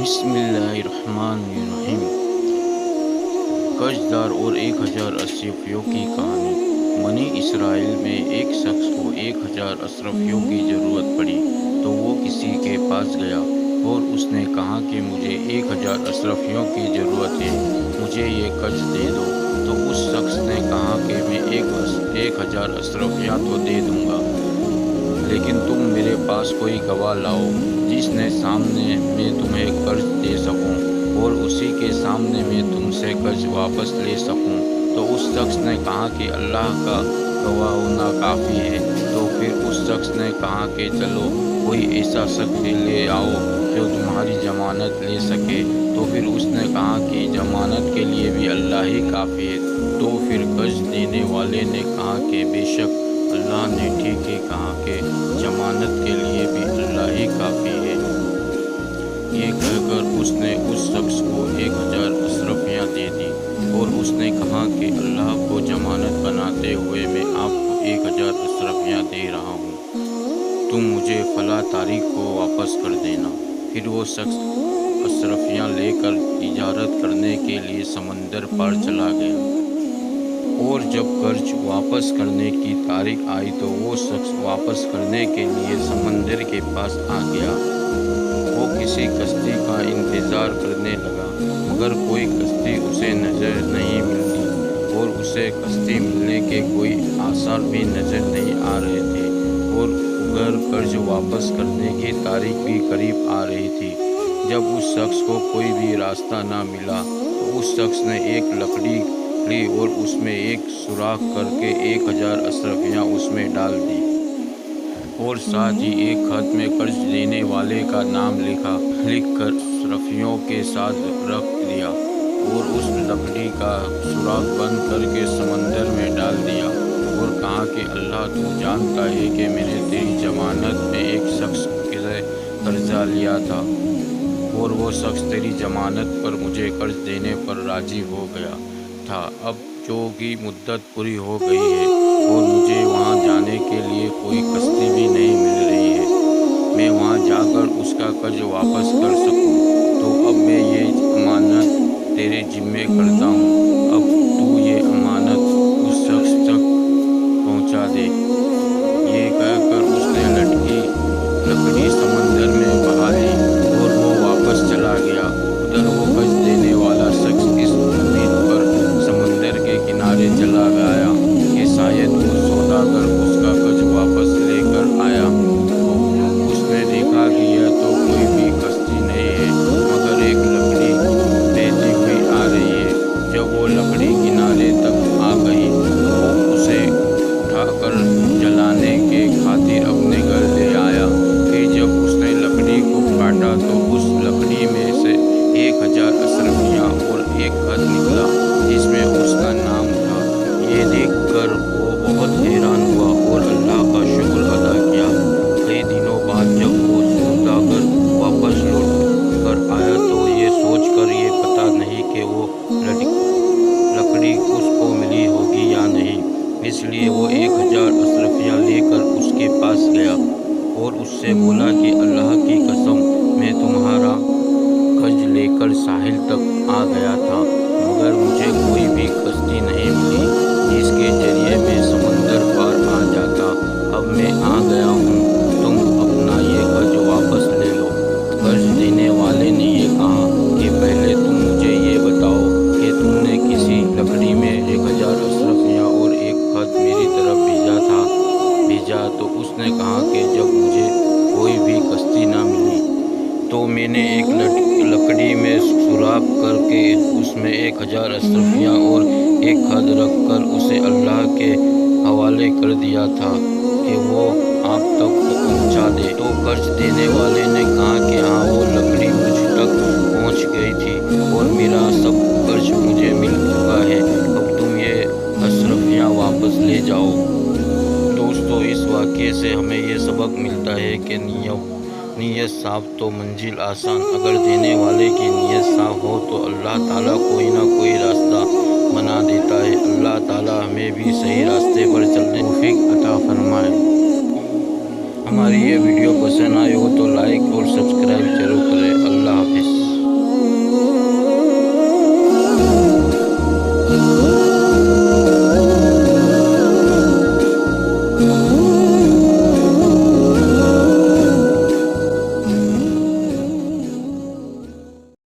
بسم اللہ الرحمن الرحیم۔ قرضدار اور 1000 اشرفیوں کی کہانی۔ بنی اسرائیل میں ایک شخص کو 1000 اشرفیوں کی ضرورت پڑی تو وہ کسی کے پاس گیا اور اس نے کہا کہ مجھے 1000 اشرفیوں کی ضرورت ہے، مجھے یہ قرض دے دو۔ تو اس شخص نے کہا کہ میں 1000 اشرفیاں تو دے دوں گا، لیکن تم میرے پاس کوئی گواہ لاؤ جس نے سامنے میں تمہیں قرض دے سکوں اور اسی کے سامنے میں تم سے قرض واپس لے سکوں۔ تو اس شخص نے کہا کہ اللہ کا گواہ ہونا کافی ہے۔ تو پھر اس شخص نے کہا کہ چلو کوئی ایسا شخص لے آؤ جو تمہاری ضمانت لے سکے۔ تو پھر اس نے کہا کہ ضمانت کے لیے بھی اللہ ہی کافی ہے۔ تو پھر قرض دینے والے نے کہا کہ بے شک اللہ نے ٹھیک ہی کہا کہ ضمانت کے لیے بھی اللہ ہی کافی ہے۔ یہ کہہ کر اس نے اس شخص کو 1000 اشرفیاں دے دی اور اس نے کہا کہ اللہ کو ضمانت بناتے ہوئے میں آپ کو 1000 اشرفیاں دے رہا ہوں، تم مجھے فلاں تاریخ کو واپس کر دینا۔ پھر وہ شخص اشرفیاں لے کر تجارت کرنے کے لیے سمندر پار چلا گیا، اور جب قرض واپس کرنے کی تاریخ آئی تو وہ شخص واپس کرنے کے لیے سمندر کے پاس آ گیا۔ وہ کسی کشتی کا انتظار کرنے لگا، مگر کوئی کشتی اسے نظر نہیں ملتی اور اسے کشتی ملنے کے کوئی آثار بھی نظر نہیں آ رہے تھے، اور اگر قرض واپس کرنے کی تاریخ بھی قریب آ رہی تھی۔ جب اس شخص کو کوئی بھی راستہ نہ ملا تو اس شخص نے ایک لکڑی لی اور اس میں ایک سوراخ کر کے 1000 اشرفیاں اس میں ڈال دی، اور ساتھ ہی ایک خط میں قرض دینے والے کا نام لکھ کر اشرفیوں کے ساتھ رکھ دیا اور اس لکڑی کا سوراخ بند کر کے سمندر میں ڈال دیا، اور کہا کہ اللہ تو جانتا ہے کہ میں نے تیری ضمانت میں ایک شخص سے قرضہ لیا تھا، اور وہ شخص تیری ضمانت پر مجھے قرض دینے پر راضی ہو گیا تھا۔ اب جو کی مدت پوری ہو گئی ہے اور مجھے وہاں جانے کے لیے کوئی کشتی بھی نہیں مل رہی ہے، میں وہاں جا کر اس کا قرض واپس کر سکوں، تو اب میں یہ امانت تیرے ذمے کرتا ہوں، اب تو یہ امانت اس شخص تک پہنچا دے۔ یہ کہہ کر اس نے لکڑی سمندر میں بہا دی اور وہ واپس چلا گیا۔ ادھر وہ قرض دینے والا شخص اس امید پر سمندر کے کنارے چلا گیا کہ شاید وہ سوداگر اس کا قرض واپس لے کر آیا۔ اس نے دیکھا کہ یہ تو کوئی بھی کشتی نہیں ہے مگر ایک لکڑی بہتی ہوئی آ رہی ہے۔ جب وہ لکڑی کنارے تک آ گئی تو وہ اسے اٹھا کر جلانے کے خاطر اپنے گھر لے آیا۔ پھر جب اس نے لکڑی کو کاٹا تو اس لکڑی میں سے 1000 اشرفیاں اور ایک خط نکلا جس میں اس کا نام تھا۔ یہ دیکھ کر وہ بہت حیران ہوا اور اللہ کا شکر ادا کیا۔ کئی دنوں بعد جب وہ سوداگر واپس لوٹ کر آیا تو یہ سوچ کر یہ پتہ نہیں کہ وہ لکڑی اس کو ملی ہوگی یا نہیں، اس لیے وہ 1000 اشرفیاں لے کر اس کے پاس گیا اور اس سے بولا کہ اللہ کی قسم میں تمہارا قرض لے کر ساحل تک آ گیا تھا، مگر مجھے کوئی بھی کشتی نہیں ملی جس کے ذریعے میں سمندر پار آ جاتا۔ اب میں آ گیا ہوں، تم اپنا یہ قرض واپس لے لو۔ قرض دینے والے نے یہ کہا کہ پہلے تم مجھے یہ بتاؤ کہ تم نے کسی لکڑی میں 1000 اشرفیاں اور ایک خط میری طرف بھیجا۔ تو اس نے کہا کہ جب مجھے کوئی بھی کشتی نہ ملی تو میں نے ایک لکڑی میں سوراخ کر کے اس میں 1000 اشرفیاں اور ایک خط رکھ کر اسے اللہ کے حوالے کر دیا تھا کہ وہ آپ تک پہنچا دے۔ تو قرض دینے والے نے کہا کہ ہاں، وہ لکڑی مجھ تک پہنچ گئی تھی اور میرا سب قرض مجھے مل چکا ہے، اب تم یہ اشرفیاں واپس لے جاؤ۔ دوستو، اس واقعے سے ہمیں یہ سبق ملتا ہے کہ نیت صاف تو منزل آسان۔ اگر دینے والے کی نیت صاف ہو تو اللہ تعالیٰ کوئی نہ کوئی راستہ بنا دیتا ہے۔ اللہ تعالیٰ ہمیں بھی صحیح راستے پر چلنے کی توفیق عطا فرمائے۔ ہماری یہ ویڈیو پسند آئی ہو تو لائک اور سبسکرائب ضرور